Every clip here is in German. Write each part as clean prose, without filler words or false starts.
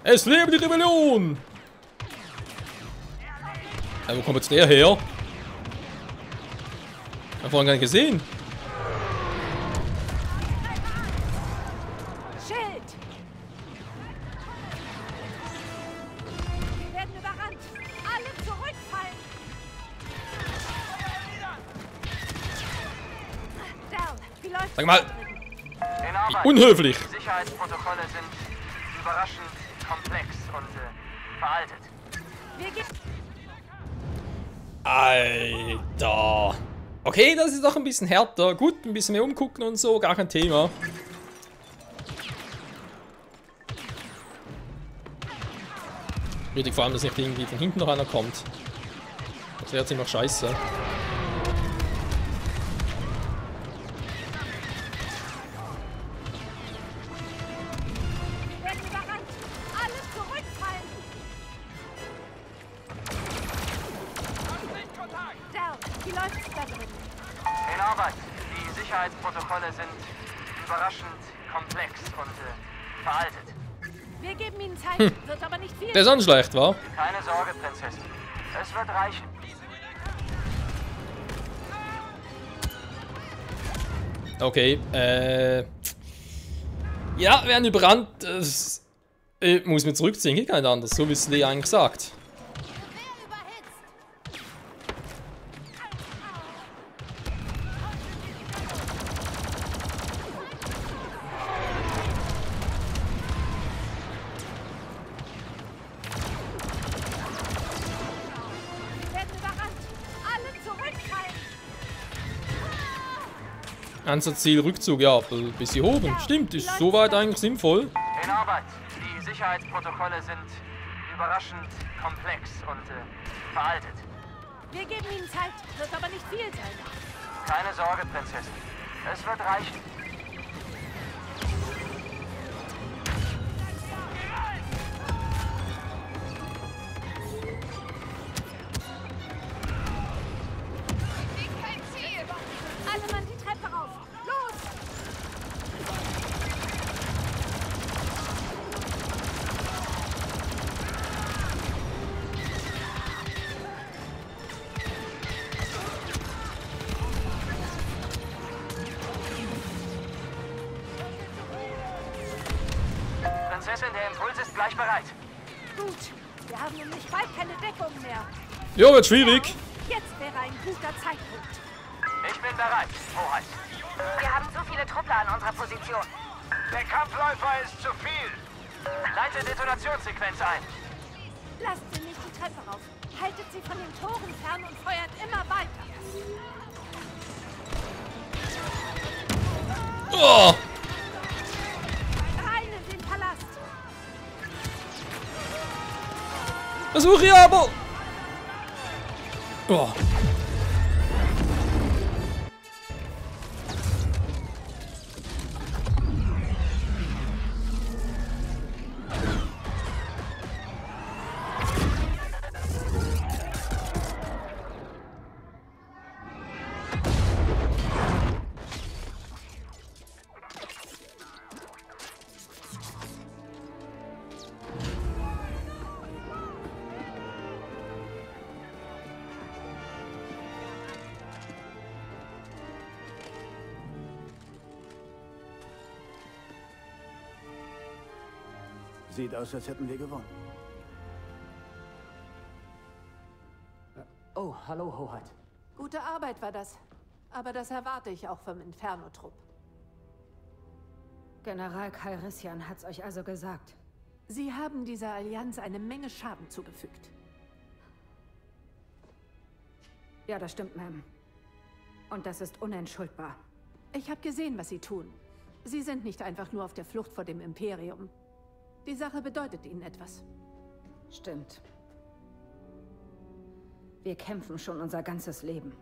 Es lebe die Rebellion! Wo kommt jetzt der her? Hab ich vorhin gar nicht gesehen. Schild! Wir werden überrannt. Alle zurückfallen. Down. Wie läuft's? Sag mal, In Arbeit. unhöflich. Die Sicherheitsprotokolle sind überraschend komplex und veraltet. Wir gehen. Alter. Okay, das ist doch ein bisschen härter. Gut, ein bisschen mehr umgucken und so, gar kein Thema. Richtig, vor allem, dass nicht irgendwie von hinten noch einer kommt. Das wäre ziemlich scheiße. Wir werden überrannt. Alle zurückfallen. Down. Wie läuft's da drin? In Arbeit. Die Sicherheitsprotokolle sind überraschend komplex und veraltet. Wir geben ihnen Zeit. Wird aber nicht viel. Der ist auch nicht schlecht, wa? Keine Sorge, Prinzessin. Es wird reichen. Okay, ja, werden überrannt. Muss mir zurückziehen, geht gar nicht anders, so wie es Lee eigentlich sagt. Wir werden überrannt. Alle zurückfallen. Einsatzziel Rückzug, ja, ein bisschen oben. Stimmt, ist soweit eigentlich sinnvoll. In Arbeit. Die Sicherheitsprotokolle sind überraschend komplex und veraltet. Wir geben ihnen Zeit. Wird aber nicht viel sein. Keine Sorge, Prinzessin. Es wird reichen. Alle Mann die Treppe rauf. Los! Prinzessin, der Impuls ist gleich bereit. Gut. Wir haben nämlich bald keine Deckung mehr. Jo, wird schwierig. Jetzt wäre ein guter Zeitpunkt. Ich bin bereit, Hoheit. Wir haben zu viele Truppler an unserer Position. Der Kampfläufer ist zu viel. Leite Detonationssequenz ein. Lasst sie nicht die Treppe rauf. Haltet sie von den Toren fern und feuert immer weiter. Oh, Rein in den Palast. versuche ich aber. Oh. Sieht aus, als hätten wir gewonnen. Oh, hallo, Hoheit. Gute Arbeit war das. Aber das erwarte ich auch vom Inferno-Trupp. General Calrissian hat's euch also gesagt. Sie haben dieser Allianz eine Menge Schaden zugefügt. Ja, das stimmt, Ma'am. Und das ist unentschuldbar. Ich habe gesehen, was Sie tun. Sie sind nicht einfach nur auf der Flucht vor dem Imperium. Die Sache bedeutet Ihnen etwas. Stimmt. Wir kämpfen schon unser ganzes Leben.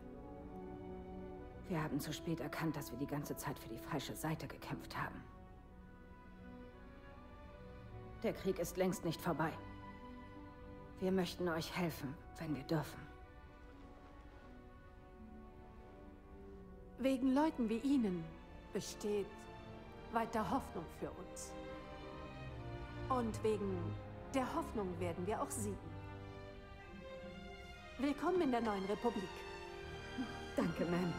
Wir haben zu spät erkannt, dass wir die ganze Zeit für die falsche Seite gekämpft haben. Der Krieg ist längst nicht vorbei. Wir möchten euch helfen, wenn wir dürfen. Wegen Leuten wie Ihnen besteht weiter Hoffnung für uns. Und wegen Der Hoffnung werden wir auch siegen. Willkommen in der neuen Republik. Danke, Ma'am.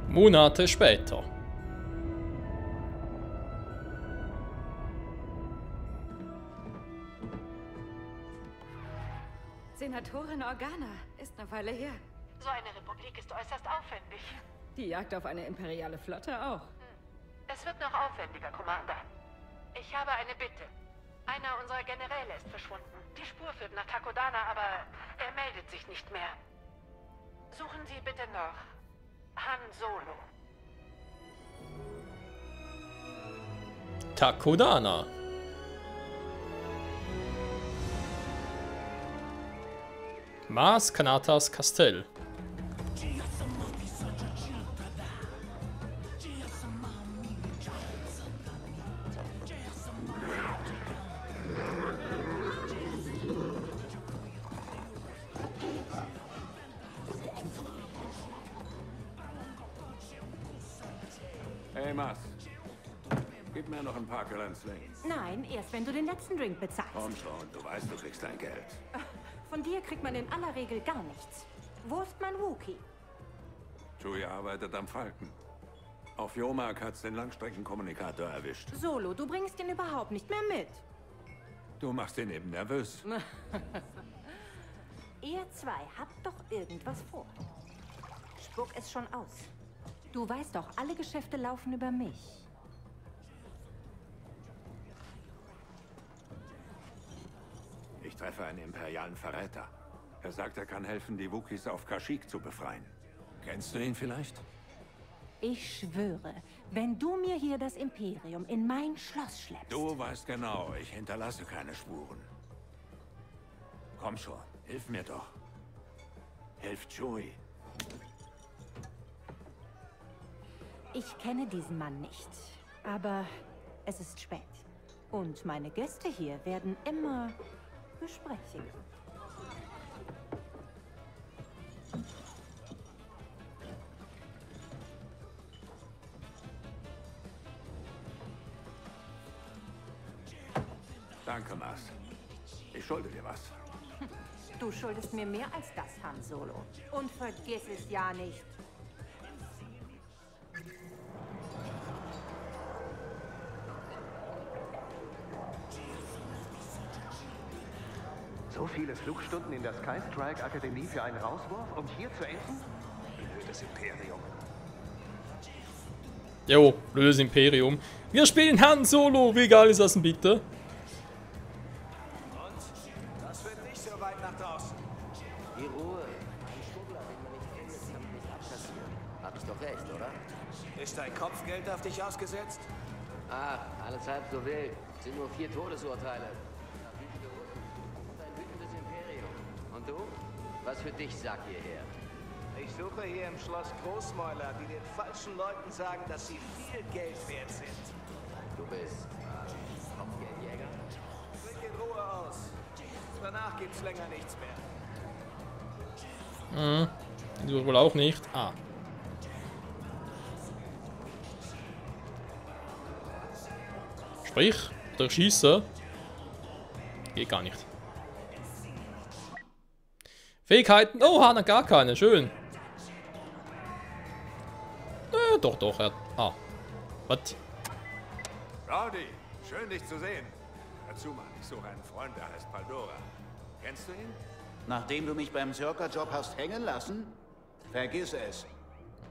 Monate später. Senatorin Organa, ist eine Weile her. So eine Republik ist äußerst aufwendig. Die Jagd auf eine imperiale Flotte auch. Es wird noch aufwendiger, Commander. Ich habe eine Bitte. Einer unserer Generäle ist verschwunden. Die Spur führt nach Takodana, aber er meldet sich nicht mehr. Suchen Sie bitte noch Han Solo. Takodana. Maz Kanatas Kastell. Hey, Maz. Gib mir noch ein paar Grenzlings. Nein, erst wenn du den letzten Drink bezahlst. Komm schon, du weißt, du kriegst dein Geld. Von dir kriegt man in aller Regel gar nichts. Wo ist mein Wookie? Chewie arbeitet am Falken. Auf Yomak hat's den Langstreckenkommunikator erwischt. Solo, du bringst ihn überhaupt nicht mehr mit. Du machst ihn eben nervös. Ihr zwei habt doch irgendwas vor. Spuck es schon aus. Du weißt doch, alle Geschäfte laufen über mich. Ich treffe einen imperialen Verräter. Er sagt, er kann helfen, die Wookiees auf Kashyyyk zu befreien. Kennst du ihn vielleicht? Ich schwöre, wenn du mir hier das Imperium in mein Schloss schleppst... Du weißt genau, ich hinterlasse keine Spuren. Komm schon, hilf mir doch. Hilf Chewie. Ich kenne diesen Mann nicht, aber es ist spät. Und meine Gäste hier werden immer gesprächiger. Danke, Maz. Ich schulde dir was. Du schuldest mir mehr als das, Han Solo. Und vergiss es ja nicht. So viele Flugstunden in der Sky Strike Akademie für einen Rauswurf, um hier zu enden? Blödes Imperium. Jo, blödes Imperium. Wir spielen Han Solo. Wie geil ist das denn bitte? Und? Das wird nicht so weit nach draußen. Die Ruhe. Ein Schmuggler, den man nicht findet, kann nicht abkassieren. Hab ich doch recht, oder? Ist dein Kopfgeld auf dich ausgesetzt? Ach, alles halb so wild. Es sind nur 4 Todesurteile. Und ein wütendes Imperium. Und du? Was für dich, sag hierher? Ich suche hier im Schloss Großmäuler, die den falschen Leuten sagen, dass sie viel Geld wert sind. Du bist Kopfgeldjäger? Trink in Ruhe aus. Danach gibt's länger nichts mehr. Du wohl auch nicht. Ah. Sprich, durch Schießen. Geht gar nicht. Fähigkeiten. Oh, hat er gar keine. Schön. Doch, doch. Ah. Was? Rowdy, schön dich zu sehen. Hör zu, Mann, ich suche einen Freund, der heißt Paldora. Kennst du ihn? Nachdem du mich beim Circa-Job hast hängen lassen? Vergiss es.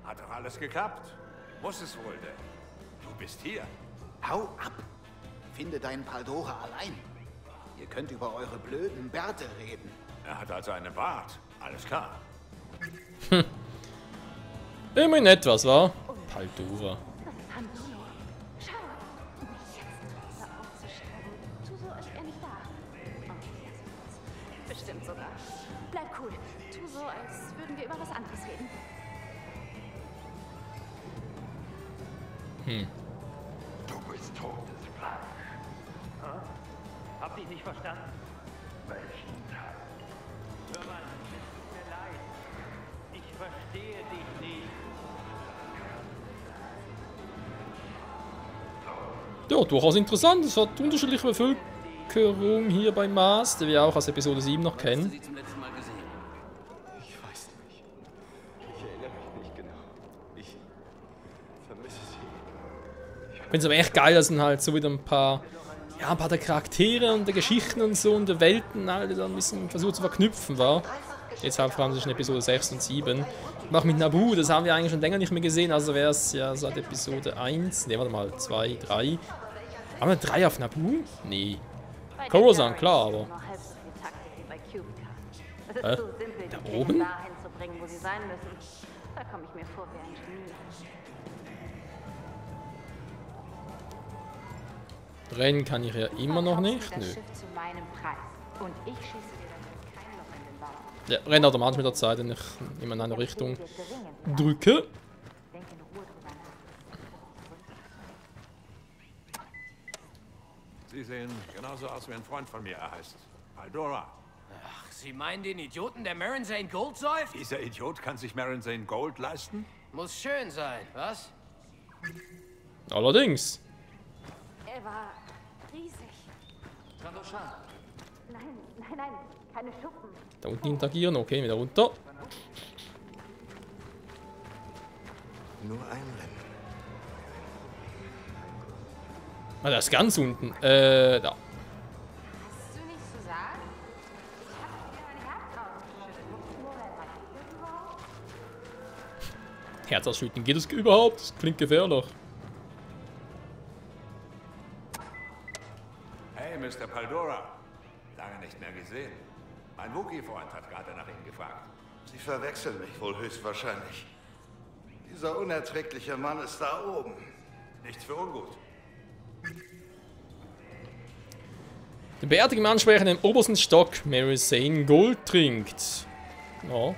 Hat doch alles geklappt. Muss es wohl denn. Du bist hier. Hau ab! Finde deinen Paldora allein. Ihr könnt über eure blöden Bärte reden. Er hat also einen Bart. Alles klar. Immerhin etwas, wa? Paldora. Han Solo, schau! Jetzt hör auf zu sterben. Tu so, als wäre nicht da. Okay, bestimmt sogar. Bleib cool. Tu so, als würden wir über was anderes reden. Du bist totes Fleisch. Hab dich nicht verstanden. Welchen Teil? Hör mal, es tut mir leid. Ich verstehe dich nicht. Ja, durchaus interessant. Es hat unterschiedliche Bevölkerung hier beim Mars, die wir auch aus Episode 7 noch kennen. Sie zum letzten Mal gesehen. Ich weiß nicht. Ich erinnere mich nicht genau. Ich vermisse sie. Ich finde es aber echt geil, dass dann halt so wieder ein paar der Charaktere und der Geschichten und so und der Welten halt dann ein bisschen versucht zu verknüpfen war. Jetzt halt vor allem zwischen Episode 6 und 7. Und auch mit Naboo, das haben wir eigentlich schon länger nicht mehr gesehen, also wäre es ja seit Episode 1, ne, warte mal, 2, 3. Haben wir 3 auf Naboo? Nee. Coruscant, klar, aber... Da oben? Dahin zu bringen, wo sie sein müssen. Da komme ich mir vor wie ein Genie. Brennen kann ich ja immer noch nicht. Nö. Das Schiff zu meinem Preis. Und ich schieße dir damit kein Loch in den Bauch. Ja, rennt automatisch mit der Zeit, wenn ich immer in eine Richtung drücke. Denk in Ruhe drüber nach. Sie sehen genauso aus wie ein Freund von mir, er heißt Paldora. Ach, Sie meinen den Idioten, der Marinzane Gold säuft? Dieser Idiot kann sich Marinzane Gold leisten? Muss schön sein, was? Allerdings. Er war riesig. Kandoshan. Nein, keine Schuppen. Da unten interagieren, okay, wieder runter. Nur ein Rennen. Ah, der ist ganz unten. Da. Hast du nichts zu sagen? Ich hab dir mein Herz ausgeschüttet. Herz ausschütten, geht das überhaupt? Das klingt gefährlich. Hey, Mr. Paldora. Lange nicht mehr gesehen. Mein Wookie-Freund hat gerade nach Ihnen gefragt. Sie verwechseln mich wohl höchstwahrscheinlich. Dieser unerträgliche Mann ist da oben. Nichts für ungut. Der bärtige Mann sprechen im obersten Stock Marinzane Gold trinkt. Ja,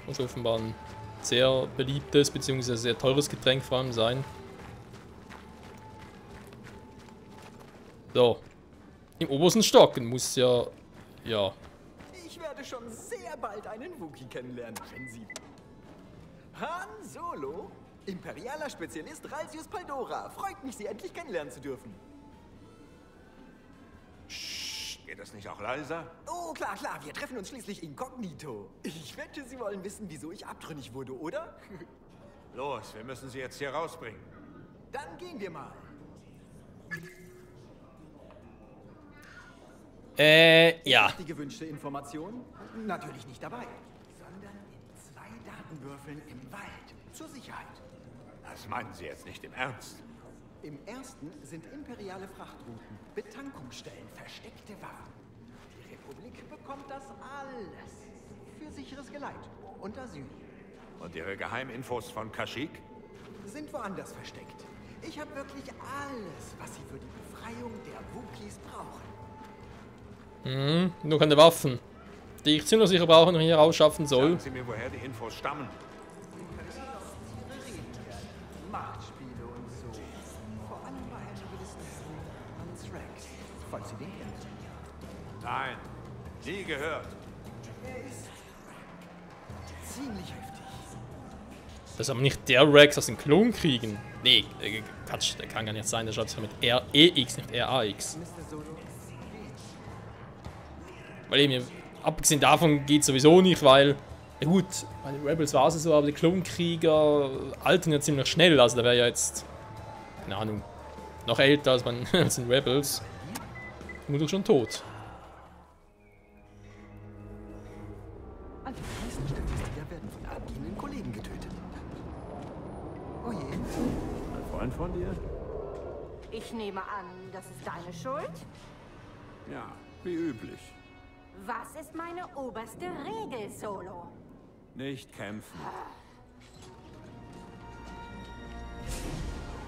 muss offenbar ein sehr beliebtes bzw. sehr teures Getränk vor allem sein. So. Im obersten Stock muss ja... Ja. Ich werde schon sehr bald einen Wookie kennenlernen, wenn Sie... Han Solo? Imperialer Spezialist Ralsius Paldora. Freut mich, Sie endlich kennenlernen zu dürfen. Geht das nicht auch leiser? Oh, klar, wir treffen uns schließlich inkognito. Ich wette, Sie wollen wissen, wieso ich abtrünnig wurde, oder? Los, wir müssen sie jetzt hier rausbringen. Dann gehen wir mal. Ja. Die gewünschte Information? Natürlich nicht dabei, sondern in 2 Datenwürfeln im Wald. Zur Sicherheit. Das meinen Sie jetzt nicht im Ernst? Im ersten sind imperiale Frachtrouten, Betankungsstellen, versteckte Waffen. Die Republik bekommt das alles. Für sicheres Geleit und Asyl. Und Ihre Geheiminfos von Kashyyyk? Sind woanders versteckt. Ich habe wirklich alles, was Sie für die Befreiung der Wookiees brauchen. Nur keine Waffen, die ich ziemlich sicher brauche und hier rausschaffen soll. Sagen Sie mir, woher die Infos stammen. Machtspiele und so. Vor allem bei einem gewissen Hans Rex, falls Sie den kennen. Nein, nie gehört. Er ist ziemlich heftig. Das ist aber nicht der Rex aus den Klonkriegen. Nee, Quatsch, der kann gar nicht sein, der schreibt sich mit R-E-X, nicht R-A-X. Mr. Solo, Weil eben, abgesehen davon geht sowieso nicht, weil, ja gut, bei den Rebels war es so, aber die Klonkrieger altern ja ziemlich schnell, also da wäre ja jetzt, keine Ahnung, noch älter als bei als den Rebels. Vermutlich schon tot. alle meisten Statistiker werden von abgehenden Kollegen getötet. Oh je. Ein Freund von dir? Ich nehme an, das ist deine Schuld? Ja, wie üblich. Was ist meine oberste Regel, Solo? Nicht kämpfen.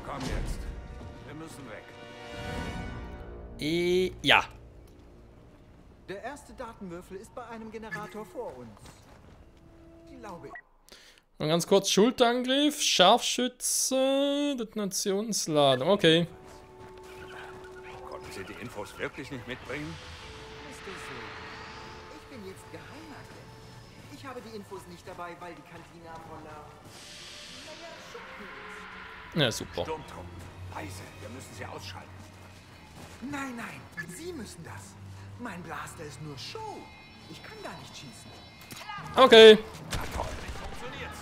Komm jetzt. Wir müssen weg. Ja. Der erste Datenwürfel ist bei einem Generator vor uns. Glaube ich. Und ganz kurz, Schulterangriff, Scharfschütze, Detonationsladung, okay. Konnten Sie die Infos wirklich nicht mitbringen? Ist das so? Ich bin jetzt Geheimagent. Ich habe die Infos nicht dabei, weil die Kantina voller... Naja, Schuppen ist. Ja, super. Sturmtruppen. Leise, wir müssen sie ausschalten. Nein, nein, Sie müssen das. Mein Blaster ist nur Show. Ich kann gar nicht schießen. Okay. Na toll, funktioniert's.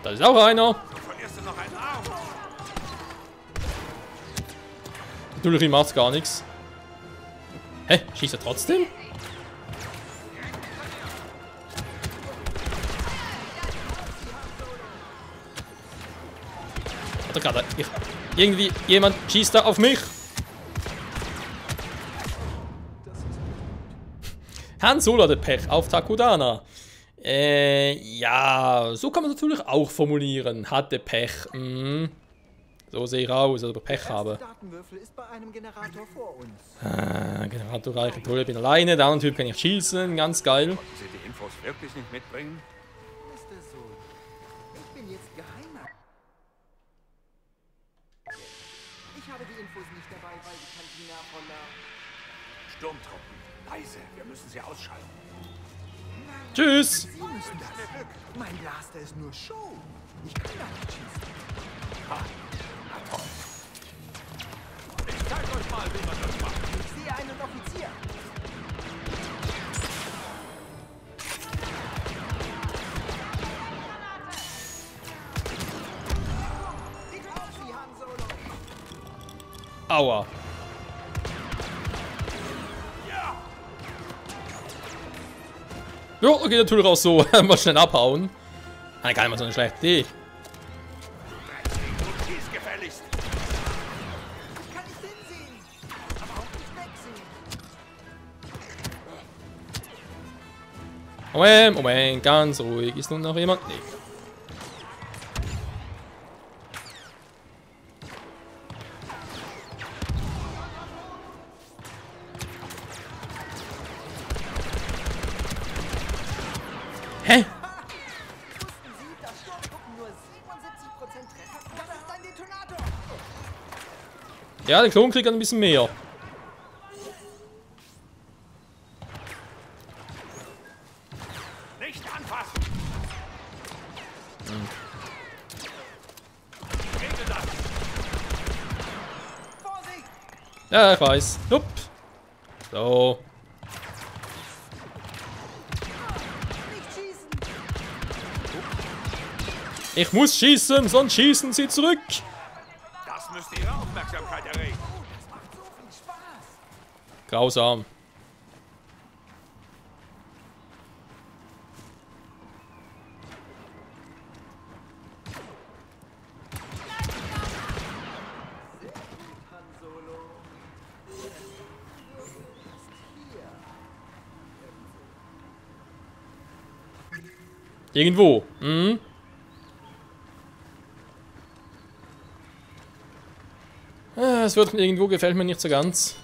Da ist auch einer. Du verlierst noch einen Arm. Natürlich macht's gar nichts. Hä? Schießt er trotzdem? Hat er gerade... Irgendwie jemand schießt da auf mich. Han Solo hatte Pech auf Takodana. Ja, so kann man es natürlich auch formulieren. Hatte Pech. So sehe ich aus, als ob ich Pech habe. Datenwürfel ist bei einem Generator vor uns. Generatorreiche Tolle, bin alleine. Der andere Typ kann ich schießen. Ganz geil. Konnten Sie die Infos wirklich nicht mitbringen? Mr. Solo, ich bin jetzt Geheimer. Ich habe die Infos nicht dabei, weil die Kantina voller... Sturmtruppen. Leise, wir müssen sie ausschalten. Tschüss. Sie müssen das. Mein Blaster ist nur Show. Ich kann gar nicht schießen. Ha, na toll. Ich zeig euch mal, wie man das macht. Ich sehe einen Offizier. Ich auf Sie, Han Solo. Aua. Ja, geht natürlich auch so. Mal schnell abhauen. Gar nicht mal so eine schlechte Idee. Schieß gefälligst. Ich kann nicht hinsehen, aber auch nicht wegsehen. Moment, Moment, ganz ruhig. Ist nun noch jemand? Nee. Hä? Wussten Sie, dass Sturmtruppen nur 77% treffen? Das ist ein Detonator. Ja, der Klonkrieg hat ein bisschen mehr. Nicht anfassen. Regel das. Vorsicht! Ja, ich weiß. Jupp. So. Nicht schießen! Ich muss schießen, sonst schießen sie zurück. Das müsste Ihre Aufmerksamkeit erregen. Oh, das macht so viel Spaß! Grausam. Han Solo. Hier. Irgendwo. Mhm. Es wird irgendwo, gefällt mir nicht so ganz.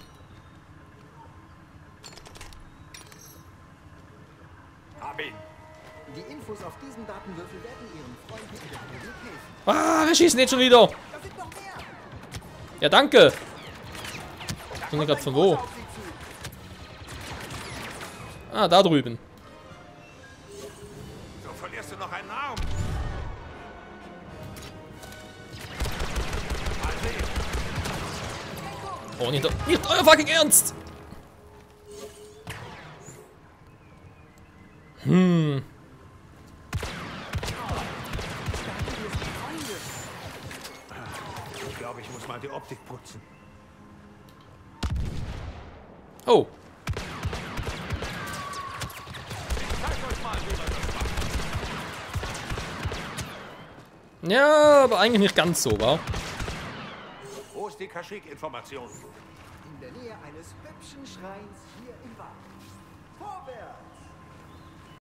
Hab ihn. Die Infos auf diesem Datenwürfel werden Ihren Freunden in der Republik helfen. Ah, wir schießen jetzt schon wieder. Da sind noch mehr! Ja, danke. Ich bin gerade von wo? Auf Sie zu. Ah, da drüben. So verlierst du noch einen Arm. Mal sehen. Oh, nicht euer fucking Ernst. Ich glaube, ich muss mal die Optik putzen. Oh. Zeig euch mal, wie man das macht. Ja, aber eigentlich nicht ganz so, wa? Wo ist die Kashyyyk-Information? In der Nähe eines hübschen Schreins hier im Wald. Vorwärts!